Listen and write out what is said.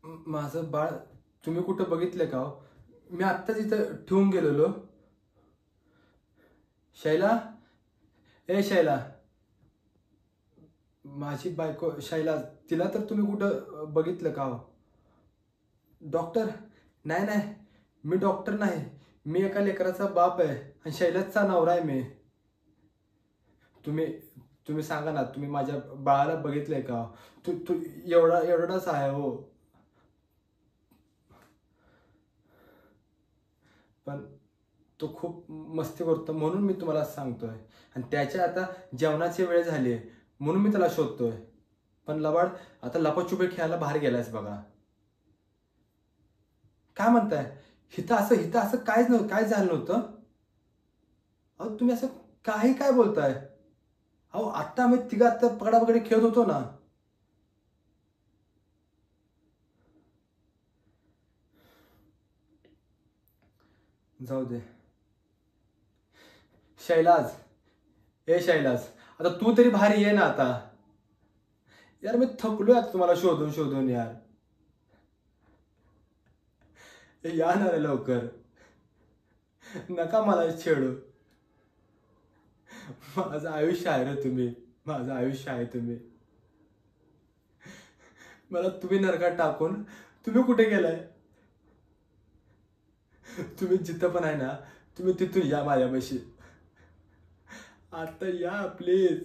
माझं बाळ तुम्ही कुठं बघितलं का हो? मी आत्ताच इथं ठेवून गेलेलो. शैला, ए शैला, माझी बायको शैला, तिला तर तुम्ही कुठं बघितलं का हो? डॉक्टर? नाही नाही, मी डॉक्टर नाही. मी एका लेकराचा बाप आहे आणि शैलाचा नवरा आहे मी. तुम्ही तुम्ही सांगा ना, तुम्ही माझ्या बाळाला बघितलंय का? तू तू एवढाच आहे हो. पण तो खूप मस्ती करतो म्हणून मी तुम्हाला सांगतोय. आणि त्याच्या आता जेवणाची वेळ झाली आहे म्हणून मी त्याला शोधतोय. पण लबाड आता लपाछुपी खेळायला बाहेर गेलायस बघा. काय म्हणताय? हिथं असं काय झालं नव्हतं. अहो तुम्ही असं काय बोलताय? अहो आत्ता आम्ही तिघा आता पकडापकडी खेळत होतो ना. जाऊ दे. शैलाज, ए शैलाज, आता तू तरी बाहेर ये ना आता. यार मी थकलोय आता तुम्हाला शोधून शोधून यार. या ना रे लवकर. नका मला छेडू. माझं आयुष्य आहे रे तुम्ही. माझं आयुष्य आहे तुम्ही. मला तुम्ही नरकात टाकून तुम्ही कुठे गेलाय? तुम्ही जिथं पण आहे ना, तुम्ही तिथून या माझ्यापाशी. आता या प्लीज.